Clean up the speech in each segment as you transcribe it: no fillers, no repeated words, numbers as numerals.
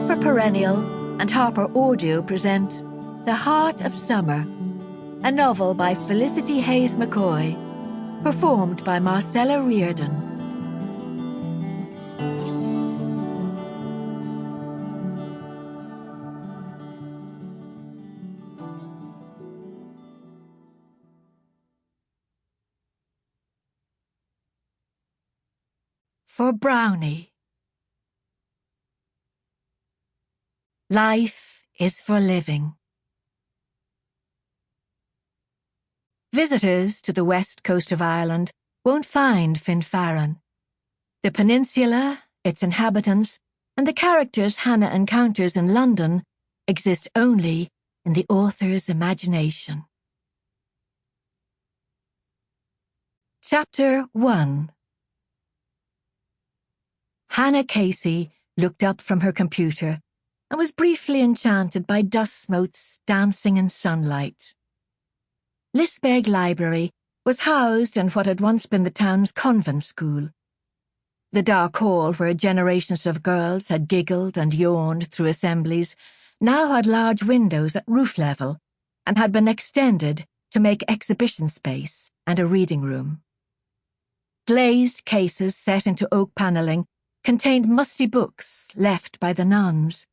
Harper Perennial and HarperAudio present The Heart of Summer, a novel by Felicity Hayes-Mccoy, performed by Marcella Riordan. For Brownie. Life is for living. Visitors to the west coast of Ireland won't find Finfarran. The peninsula, its inhabitants, and the characters Hanna encounters in London exist only in the author's imagination. Chapter 1. Hanna Casey looked up from her computer and was briefly enchanted by dust motes dancing in sunlight. Lisbeg Library was housed in what had once been the town's convent school. The dark hall where generations of girls had giggled and yawned through assemblies now had large windows at roof level and had been extended to make exhibition space and a reading room. Glazed cases set into oak panelling contained musty books left by the nuns,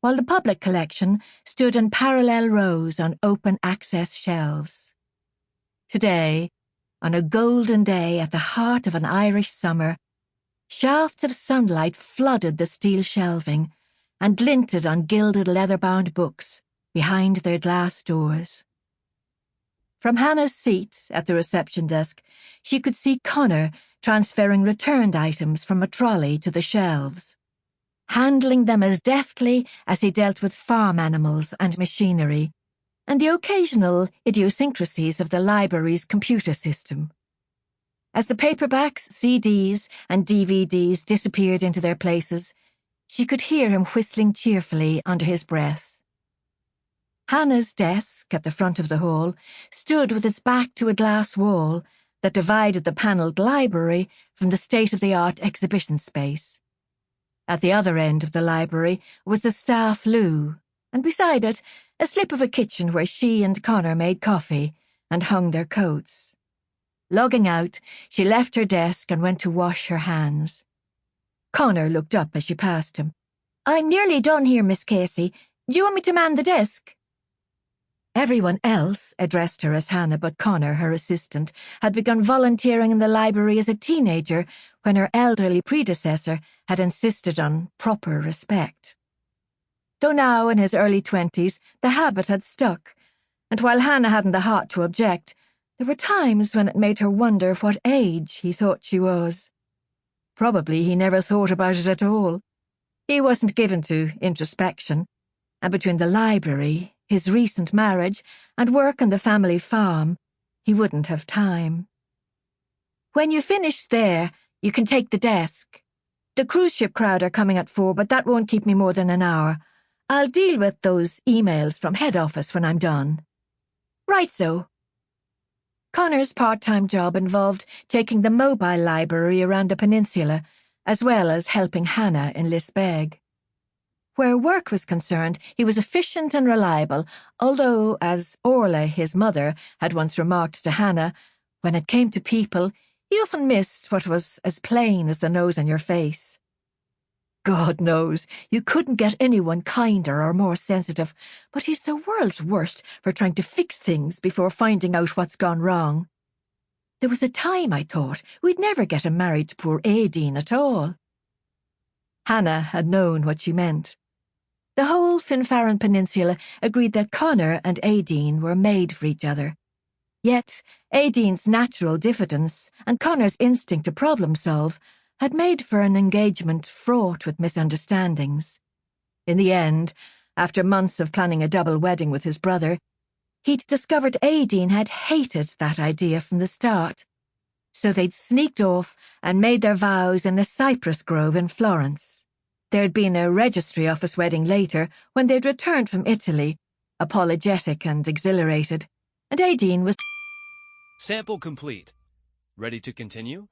while the public collection stood in parallel rows on open-access shelves. Today, on a golden day at the heart of an Irish summer, shafts of sunlight flooded the steel shelving and glinted on gilded leather-bound books behind their glass doors. From Hannah's seat at the reception desk, she could see Connor transferring returned items from a trolley to the shelves, handling them as deftly as he dealt with farm animals and machinery, and the occasional idiosyncrasies of the library's computer system. As the paperbacks, CDs, and DVDs disappeared into their places, she could hear him whistling cheerfully under his breath. Hannah's desk at the front of the hall stood with its back to a glass wall that divided the panelled library from the state-of-the-art exhibition space. At the other end of the library was the staff loo, and beside it, a slip of a kitchen where she and Connor made coffee and hung their coats. Logging out, she left her desk and went to wash her hands. Connor looked up as she passed him. "I'm nearly done here, Miss Casey. Do you want me to man the desk?" Everyone else addressed her as Hanna, but Connor, her assistant, had begun volunteering in the library as a teenager when her elderly predecessor had insisted on proper respect. Though now in his early 20s, the habit had stuck, and while Hanna hadn't the heart to object, there were times when it made her wonder what age he thought she was. Probably he never thought about it at all. He wasn't given to introspection, and between the library, his recent marriage, and work on the family farm, he wouldn't have time. "When you finish there, you can take the desk. The cruise ship crowd are coming at 4, but that won't keep me more than an hour. I'll deal with those emails from head office when I'm done." "Right so." Connor's part-time job involved taking the mobile library around the peninsula, as well as helping Hanna in Lisbeg. Where work was concerned, he was efficient and reliable, although, as Orla, his mother, had once remarked to Hanna, when it came to people, he often missed what was as plain as the nose on your face. God knows, you couldn't get anyone kinder or more sensitive, but he's the world's worst for trying to fix things before finding out what's gone wrong. There was a time I thought we'd never get him married to poor Aideen at all. Hanna had known what she meant. The whole Finfarran Peninsula agreed that Connor and Aideen were made for each other. Yet Aideen's natural diffidence and Connor's instinct to problem-solve had made for an engagement fraught with misunderstandings. In the end, after months of planning a double wedding with his brother, he'd discovered Aideen had hated that idea from the start. So they'd sneaked off and made their vows in a cypress grove in Florence. There'd been a registry office wedding later when they'd returned from Italy, apologetic and exhilarated, and Aideen was... Sample complete. Ready to continue?